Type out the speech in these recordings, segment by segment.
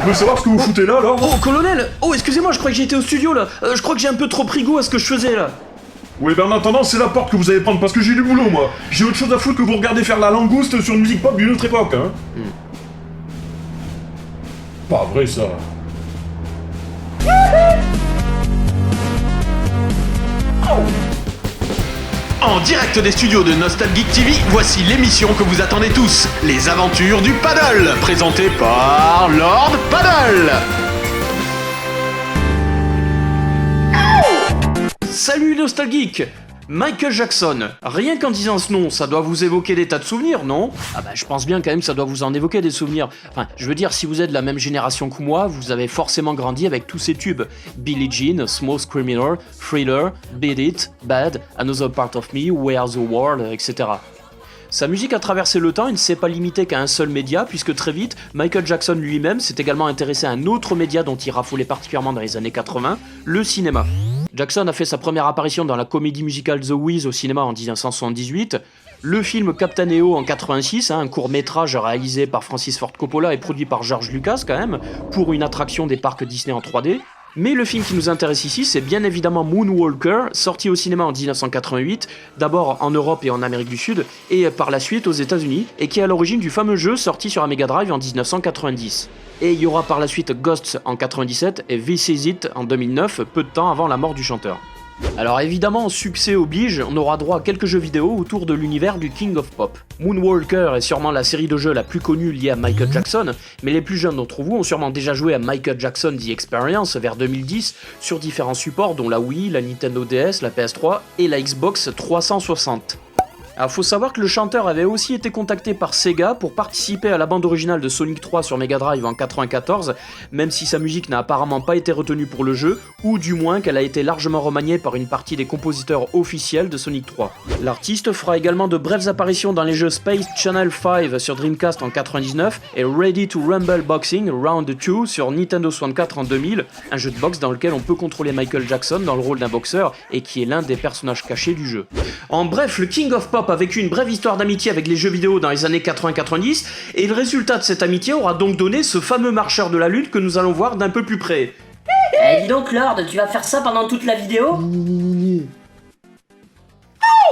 On peut savoir ce que vous foutez là, alors? Oh, colonel! Oh, excusez-moi, je crois que j'étais au studio, là. Je crois que j'ai un peu trop pris goût à ce que je faisais, là. Oui, ben en attendant, c'est la porte que vous allez prendre, parce que j'ai du boulot, moi. J'ai autre chose à foutre que vous regardez faire la langouste sur une musique pop d'une autre époque, hein. Pas vrai, ça. En direct des studios de Nostalgeek TV, voici l'émission que vous attendez tous, les aventures du paddle, présentée par Lord Paddle. Salut Nostalgeek! Michael Jackson. Rien qu'en disant ce nom, ça doit vous évoquer des tas de souvenirs, non? Ah bah je pense bien quand même que ça doit vous en évoquer des souvenirs. Enfin, je veux dire, si vous êtes de la même génération que moi, vous avez forcément grandi avec tous ces tubes. Billie Jean, Smooth Criminal, Thriller, Beat It, Bad, Another Part of Me, Where's the World, etc. Sa musique a traversé le temps et ne s'est pas limitée qu'à un seul média, puisque très vite, Michael Jackson lui-même s'est également intéressé à un autre média dont il raffolait particulièrement dans les années 80, le cinéma. Jackson a fait sa première apparition dans la comédie musicale The Wiz au cinéma en 1978, le film Captain EO en 86, un court-métrage réalisé par Francis Ford Coppola et produit par George Lucas quand même, pour une attraction des parcs Disney en 3D. Mais le film qui nous intéresse ici, c'est bien évidemment Moonwalker, sorti au cinéma en 1988, d'abord en Europe et en Amérique du Sud, et par la suite aux États-Unis, et qui est à l'origine du fameux jeu sorti sur la Mega Drive en 1990. Et il y aura par la suite Ghosts en 97 et This Is It en 2009, peu de temps avant la mort du chanteur. Alors évidemment, succès oblige, on aura droit à quelques jeux vidéo autour de l'univers du King of Pop. Moonwalker est sûrement la série de jeux la plus connue liée à Michael Jackson, mais les plus jeunes d'entre vous ont sûrement déjà joué à Michael Jackson The Experience vers 2010 sur différents supports dont la Wii, la Nintendo DS, la PS3 et la Xbox 360. Alors faut savoir que le chanteur avait aussi été contacté par Sega pour participer à la bande originale de Sonic 3 sur Mega Drive en 94, même si sa musique n'a apparemment pas été retenue pour le jeu, ou du moins qu'elle a été largement remaniée par une partie des compositeurs officiels de Sonic 3. L'artiste fera également de brèves apparitions dans les jeux Space Channel 5 sur Dreamcast en 99 et Ready to Rumble Boxing Round 2 sur Nintendo 64 en 2000, un jeu de boxe dans lequel on peut contrôler Michael Jackson dans le rôle d'un boxeur et qui est l'un des personnages cachés du jeu. En bref, le King of Pop a vécu une brève histoire d'amitié avec les jeux vidéo dans les années 80-90, et le résultat de cette amitié aura donc donné ce fameux marcheur de la lune que nous allons voir d'un peu plus près. Eh dis donc Lord, tu vas faire ça pendant toute la vidéo?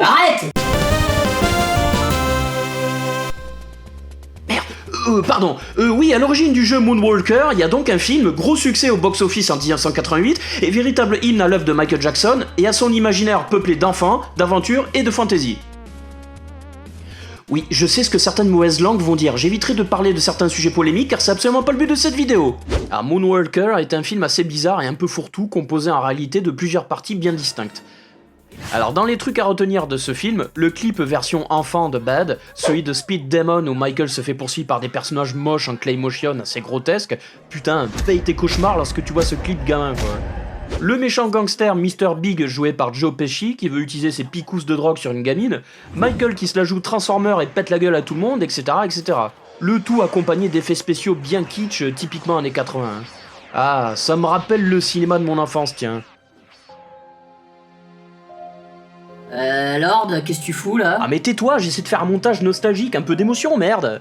Arrête! Pardon, oui, à l'origine du jeu Moonwalker, il y a donc un film, gros succès au box-office en 1988, et véritable hymne à l'œuvre de Michael Jackson, et à son imaginaire peuplé d'enfants, d'aventures et de fantasy. Oui, je sais ce que certaines mauvaises langues vont dire, j'éviterai de parler de certains sujets polémiques car c'est absolument pas le but de cette vidéo. Alors Moonwalker est un film assez bizarre et un peu fourre-tout, composé en réalité de plusieurs parties bien distinctes. Alors dans les trucs à retenir de ce film, le clip version enfant de Bad, celui de Speed Demon où Michael se fait poursuivre par des personnages moches en clay motion assez grotesques, putain, paye tes cauchemars lorsque tu vois ce clip gamin quoi. Le méchant gangster Mr. Big joué par Joe Pesci qui veut utiliser ses picousses de drogue sur une gamine, Michael qui se la joue Transformer et pète la gueule à tout le monde, etc. etc. Le tout accompagné d'effets spéciaux bien kitsch, typiquement années 80. Ah, ça me rappelle le cinéma de mon enfance, tiens. Lord, qu'est-ce que tu fous là? Ah mais tais-toi, j'essaie de faire un montage nostalgique, un peu d'émotion, merde.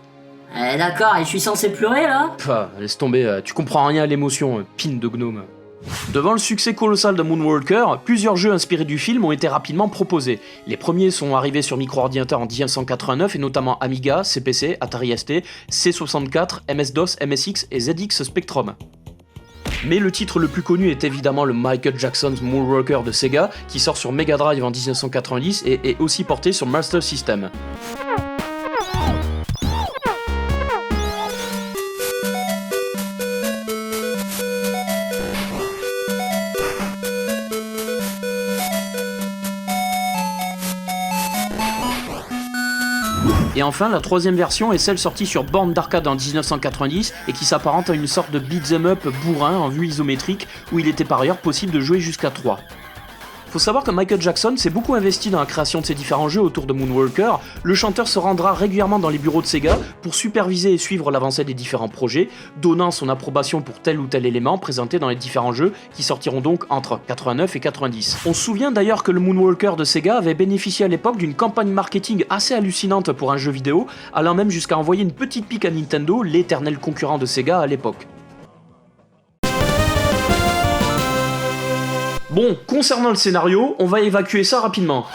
D'accord, et je suis censé pleurer là? Pah, laisse tomber, tu comprends rien à l'émotion, pine de gnome. Devant le succès colossal de Moonwalker, plusieurs jeux inspirés du film ont été rapidement proposés. Les premiers sont arrivés sur micro-ordinateur en 1989 et notamment Amiga, CPC, Atari ST, C64, MS-DOS, MSX et ZX Spectrum. Mais le titre le plus connu est évidemment le Michael Jackson's Moonwalker de Sega, qui sort sur Mega Drive en 1990 et est aussi porté sur Master System. Et enfin, la troisième version est celle sortie sur borne d'arcade en 1990 et qui s'apparente à une sorte de beat'em up bourrin en vue isométrique où il était par ailleurs possible de jouer jusqu'à 3. Faut savoir que Michael Jackson s'est beaucoup investi dans la création de ces différents jeux autour de Moonwalker. Le chanteur se rendra régulièrement dans les bureaux de Sega pour superviser et suivre l'avancée des différents projets, donnant son approbation pour tel ou tel élément présenté dans les différents jeux qui sortiront donc entre 89 et 90. On se souvient d'ailleurs que le Moonwalker de Sega avait bénéficié à l'époque d'une campagne marketing assez hallucinante pour un jeu vidéo, allant même jusqu'à envoyer une petite pique à Nintendo, l'éternel concurrent de Sega à l'époque. Bon, concernant le scénario, on va évacuer ça rapidement.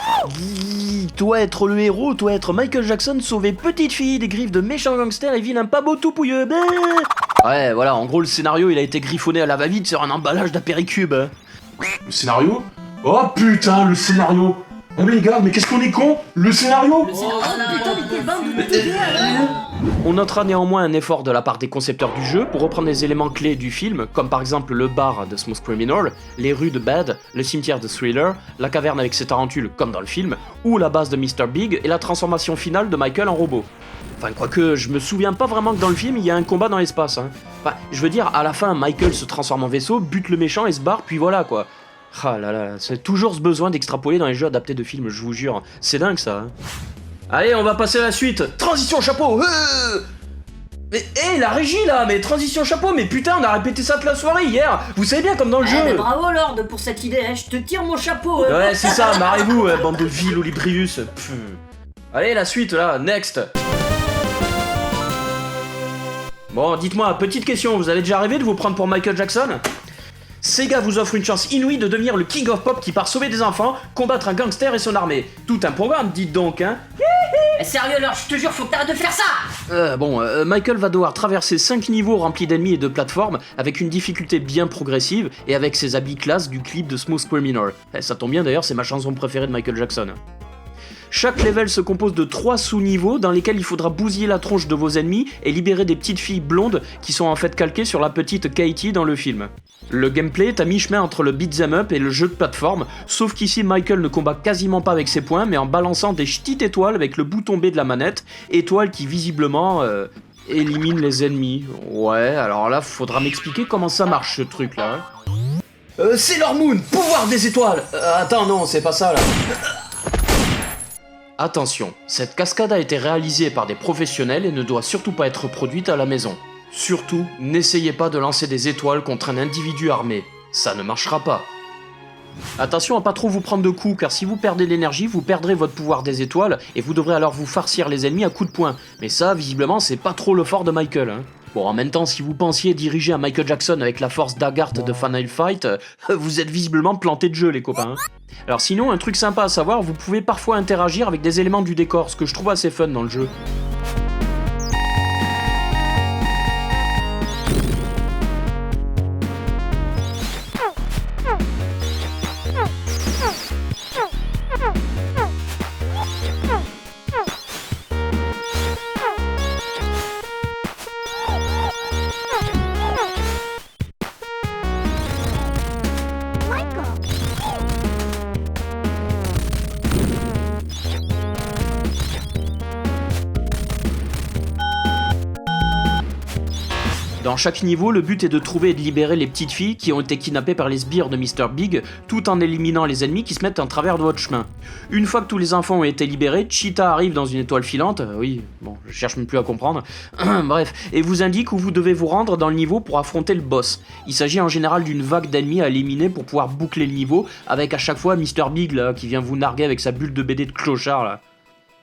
Toi être le héros, toi être Michael Jackson, sauver petite fille des griffes de méchants gangsters et vilain pas beau tout pouilleux. Ouais, voilà, en gros le scénario il a été griffonné à la va-vite sur un emballage d'apéricube. Le scénario? Oh putain, le scénario! Oh mais les gars, mais qu'est-ce qu'on est con? Le scénario? On notera néanmoins un effort de la part des concepteurs du jeu pour reprendre des éléments clés du film, comme par exemple le bar de Smooth Criminal, les rues de Bad, le cimetière de Thriller, la caverne avec ses tarentules comme dans le film, ou la base de Mr. Big et la transformation finale de Michael en robot. Enfin, quoique, je me souviens pas vraiment que dans le film il y a un combat dans l'espace. Hein. Enfin, je veux dire, à la fin, Michael se transforme en vaisseau, bute le méchant et se barre, puis voilà quoi. Ah là là, c'est toujours ce besoin d'extrapoler dans les jeux adaptés de films, je vous jure. C'est dingue ça. Hein. Allez, on va passer à la suite. Transition chapeau. Mais hé, la régie là, mais transition chapeau, mais putain, on a répété ça toute la soirée hier. Vous savez bien comme dans le jeu. Mais bravo Lord pour cette idée, hein. Je te tire mon chapeau. Hein. Ouais, c'est ça, marrez-vous, bande de vil Olibrius. Allez, la suite là, next. Bon, dites-moi, petite question, vous avez déjà rêvé de vous prendre pour Michael Jackson? Sega vous offre une chance inouïe de devenir le King of Pop qui part sauver des enfants, combattre un gangster et son armée. Tout un programme, dites donc, hein. Sérieux Lord, je te jure, faut que t'arrêtes de faire ça. Michael va devoir traverser 5 niveaux remplis d'ennemis et de plateformes avec une difficulté bien progressive et avec ses habits classe du clip de Smooth Criminal. Ça tombe bien d'ailleurs, c'est ma chanson préférée de Michael Jackson. Chaque level se compose de 3 sous-niveaux dans lesquels il faudra bousiller la tronche de vos ennemis et libérer des petites filles blondes qui sont en fait calquées sur la petite Katie dans le film. Le gameplay est à mi-chemin entre le beat'em up et le jeu de plateforme, sauf qu'ici Michael ne combat quasiment pas avec ses poings mais en balançant des ch'tites étoiles avec le bouton B de la manette, étoiles qui visiblement éliminent les ennemis. Ouais, alors là faudra m'expliquer comment ça marche ce truc là. Sailor Moon, pouvoir des étoiles. Attends, non, c'est pas ça là. Attention, cette cascade a été réalisée par des professionnels et ne doit surtout pas être reproduite à la maison. Surtout, n'essayez pas de lancer des étoiles contre un individu armé, ça ne marchera pas. Attention à pas trop vous prendre de coups, car si vous perdez l'énergie, vous perdrez votre pouvoir des étoiles et vous devrez alors vous farcir les ennemis à coups de poing. Mais ça, visiblement, c'est pas trop le fort de Michael. Hein. Bon, en même temps, si vous pensiez diriger un Michael Jackson avec la force d'Agarth de Final Fight, vous êtes visiblement planté de jeu, les copains. Alors sinon, un truc sympa à savoir, vous pouvez parfois interagir avec des éléments du décor, ce que je trouve assez fun dans le jeu. Dans chaque niveau, le but est de trouver et de libérer les petites filles qui ont été kidnappées par les sbires de Mr. Big, tout en éliminant les ennemis qui se mettent en travers de votre chemin. Une fois que tous les enfants ont été libérés, Cheetah arrive dans une étoile filante, oui, bon, je cherche même plus à comprendre, bref, et vous indique où vous devez vous rendre dans le niveau pour affronter le boss. Il s'agit en général d'une vague d'ennemis à éliminer pour pouvoir boucler le niveau, avec à chaque fois Mr. Big là, qui vient vous narguer avec sa bulle de BD de clochard là.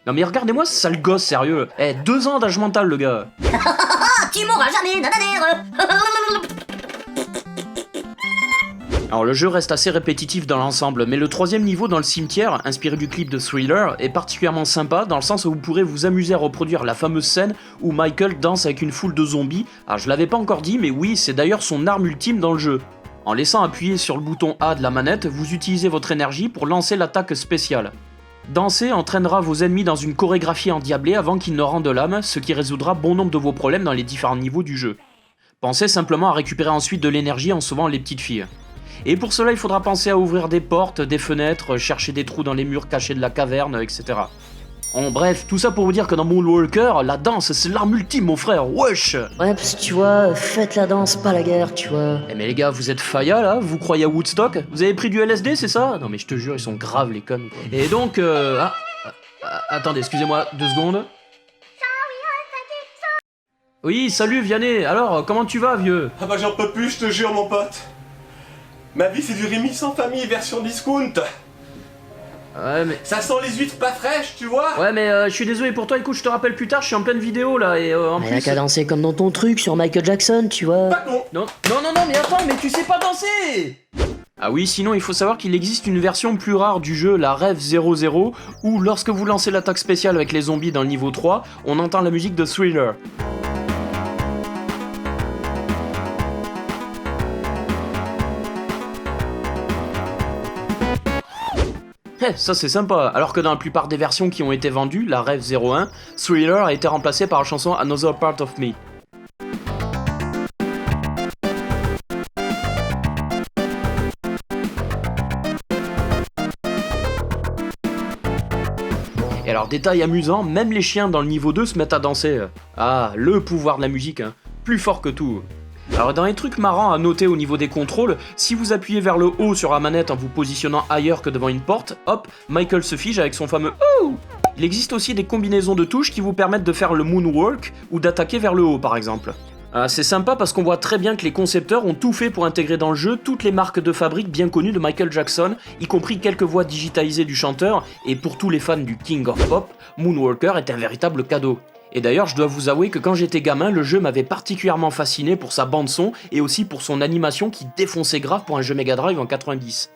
Non mais regardez-moi ce sale gosse, sérieux. 2 ans d'âge mental le gars. Tu mourras jamais, nananère. Alors le jeu reste assez répétitif dans l'ensemble, mais le 3e niveau dans le cimetière, inspiré du clip de Thriller, est particulièrement sympa dans le sens où vous pourrez vous amuser à reproduire la fameuse scène où Michael danse avec une foule de zombies. Alors je l'avais pas encore dit, mais oui, c'est d'ailleurs son arme ultime dans le jeu. En laissant appuyer sur le bouton A de la manette, vous utilisez votre énergie pour lancer l'attaque spéciale. Danser entraînera vos ennemis dans une chorégraphie endiablée avant qu'ils ne rendent l'âme, ce qui résoudra bon nombre de vos problèmes dans les différents niveaux du jeu. Pensez simplement à récupérer ensuite de l'énergie en sauvant les petites filles. Et pour cela, il faudra penser à ouvrir des portes, des fenêtres, chercher des trous dans les murs cachés de la caverne, etc. En bref, tout ça pour vous dire que dans Moonwalker, la danse c'est l'arme ultime mon frère, wesh. Ouais, parce que tu vois, faites la danse, pas la guerre, tu vois. Eh mais les gars, vous êtes faya là? Vous croyez à Woodstock? Vous avez pris du LSD, c'est ça? Non mais je te jure, ils sont graves les connes. Et donc, attendez, excusez-moi, 2 secondes. Oui, salut Vianney, alors, comment tu vas vieux? Ah bah j'en peux plus, je te jure mon pote. Ma vie c'est du Rémi sans famille version discount. Ouais mais... Ça sent les huîtres pas fraîches, tu vois. Ouais mais je suis désolé pour toi, écoute, je te rappelle plus tard, je suis en pleine vidéo là et en Mais plus... y'a qu'à danser comme dans ton truc sur Michael Jackson, tu vois. Pas con. Non, mais attends, mais tu sais pas danser. Ah oui, sinon il faut savoir qu'il existe une version plus rare du jeu, la Rev 00, où lorsque vous lancez l'attaque spéciale avec les zombies dans le niveau 3, on entend la musique de Thriller. Ça c'est sympa, alors que dans la plupart des versions qui ont été vendues, la Rev 01, Thriller a été remplacé par la chanson Another Part of Me. Et alors détail amusant, même les chiens dans le niveau 2 se mettent à danser. Ah, le pouvoir de la musique, hein. Plus fort que tout. Alors dans les trucs marrants à noter au niveau des contrôles, si vous appuyez vers le haut sur la manette en vous positionnant ailleurs que devant une porte, hop, Michael se fige avec son fameux OUH. Il existe aussi des combinaisons de touches qui vous permettent de faire le moonwalk ou d'attaquer vers le haut par exemple. C'est sympa parce qu'on voit très bien que les concepteurs ont tout fait pour intégrer dans le jeu toutes les marques de fabrique bien connues de Michael Jackson, y compris quelques voix digitalisées du chanteur, et pour tous les fans du King of Pop, Moonwalker est un véritable cadeau. Et d'ailleurs, je dois vous avouer que quand j'étais gamin, le jeu m'avait particulièrement fasciné pour sa bande-son et aussi pour son animation qui défonçait grave pour un jeu Mega Drive en 90.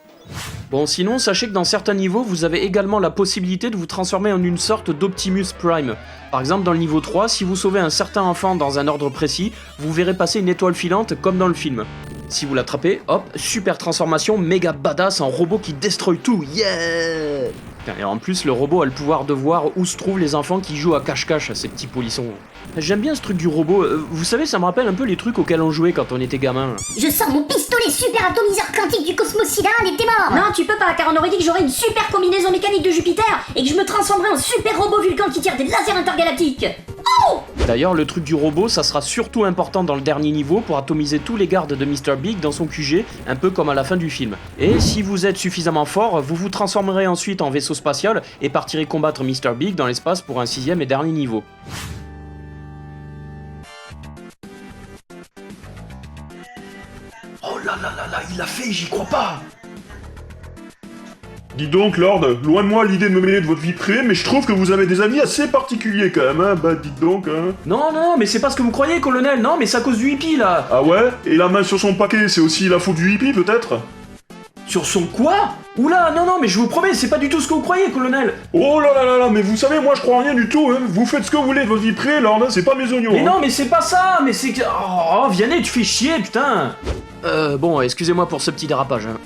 Bon, sinon, sachez que dans certains niveaux, vous avez également la possibilité de vous transformer en une sorte d'Optimus Prime. Par exemple, dans le niveau 3, si vous sauvez un certain enfant dans un ordre précis, vous verrez passer une étoile filante comme dans le film. Si vous l'attrapez, hop, super transformation méga badass en robot qui destroy tout, yeah! Et en plus, le robot a le pouvoir de voir où se trouvent les enfants qui jouent à cache-cache, ces petits polissons. J'aime bien ce truc du robot, vous savez, ça me rappelle un peu les trucs auxquels on jouait quand on était gamin. Je sors mon pistolet super atomiseur quantique du cosmos sidéral et t'es mort. Non, tu peux pas, car on aurait dit que j'aurais une super combinaison mécanique de Jupiter et que je me transformerais en super robot Vulcan qui tire des lasers intergalactiques. Oh! D'ailleurs, le truc du robot, ça sera surtout important dans le dernier niveau pour atomiser tous les gardes de Mr. Big dans son QG, un peu comme à la fin du film. Et si vous êtes suffisamment fort, vous vous transformerez ensuite en vaisseau spatial et partirez combattre Mr. Big dans l'espace pour un 6ème et dernier niveau. Oh là là là là, il l'a fait, j'y crois pas. Dis donc, Lord, loin de moi l'idée de me mêler de votre vie privée, mais je trouve que vous avez des amis assez particuliers quand même, hein, bah dites donc, hein. Non, mais c'est pas ce que vous croyez, colonel, non, mais c'est à cause du hippie, là. Ah ouais? Et la main sur son paquet, c'est aussi la faute du hippie, peut-être? Sur son quoi? Oula, non, mais je vous promets, c'est pas du tout ce que vous croyez, colonel. Oh là là là là, mais vous savez, moi je crois rien du tout, hein. Vous faites ce que vous voulez de votre vie privée, Lord, hein, c'est pas mes oignons. Mais hein. non, mais c'est pas ça, mais c'est que... Oh, Vianney, tu fais chier, putain. Bon, excusez-moi pour ce petit dérapage, hein.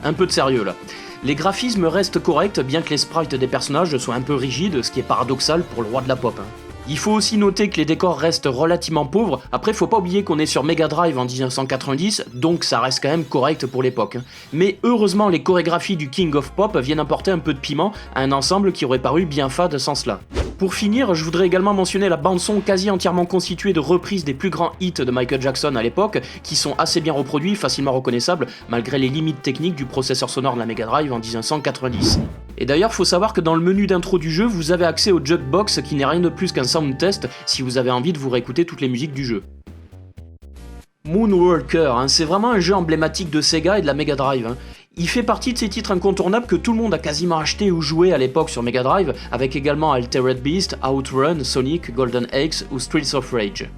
Un peu de sérieux, là. Les graphismes restent corrects, bien que les sprites des personnages soient un peu rigides, ce qui est paradoxal pour le roi de la pop. Hein. Il faut aussi noter que les décors restent relativement pauvres, après faut pas oublier qu'on est sur Mega Drive en 1990, donc ça reste quand même correct pour l'époque. Hein. Mais heureusement les chorégraphies du King of Pop viennent apporter un peu de piment à un ensemble qui aurait paru bien fade sans cela. Pour finir, je voudrais également mentionner la bande-son quasi entièrement constituée de reprises des plus grands hits de Michael Jackson à l'époque, qui sont assez bien reproduits, facilement reconnaissables, malgré les limites techniques du processeur sonore de la Mega Drive en 1990. Et d'ailleurs, faut savoir que dans le menu d'intro du jeu, vous avez accès au Jukebox, qui n'est rien de plus qu'un sound test, si vous avez envie de vous réécouter toutes les musiques du jeu. Moonwalker, hein, c'est vraiment un jeu emblématique de Sega et de la Mega Drive. Hein. Il fait partie de ces titres incontournables que tout le monde a quasiment acheté ou joué à l'époque sur Mega Drive, avec également Altered Beast, Outrun, Sonic, Golden Axe ou Streets of Rage.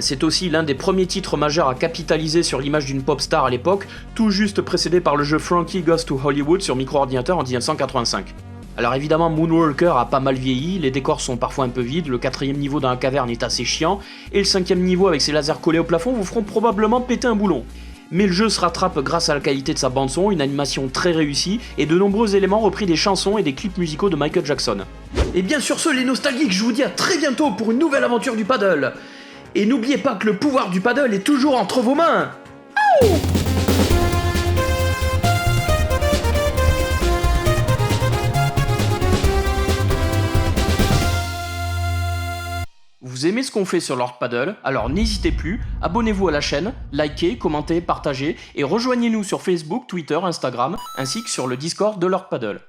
C'est aussi l'un des premiers titres majeurs à capitaliser sur l'image d'une pop star à l'époque, tout juste précédé par le jeu Frankie Goes to Hollywood sur micro-ordinateur en 1985. Alors évidemment, Moonwalker a pas mal vieilli, les décors sont parfois un peu vides, le 4ème niveau dans la caverne est assez chiant, et le 5ème niveau avec ses lasers collés au plafond vous feront probablement péter un boulon. Mais le jeu se rattrape grâce à la qualité de sa bande-son, une animation très réussie, et de nombreux éléments repris des chansons et des clips musicaux de Michael Jackson. Et bien sur ce, les nostalgiques, je vous dis à très bientôt pour une nouvelle aventure du paddle. Et n'oubliez pas que le pouvoir du paddle est toujours entre vos mains. Oh! Vous aimez ce qu'on fait sur Lord Paddle? Alors n'hésitez plus, abonnez-vous à la chaîne, likez, commentez, partagez et rejoignez-nous sur Facebook, Twitter, Instagram ainsi que sur le Discord de Lord Paddle.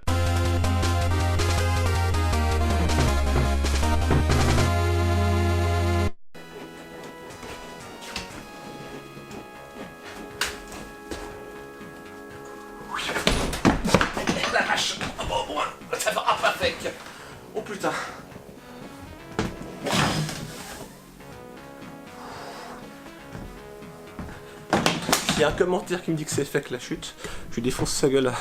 La vache! Oh bon, ça va pas avec! Oh putain! S'il y a un commentaire qui me dit que c'est fake la chute, je lui défonce sa gueule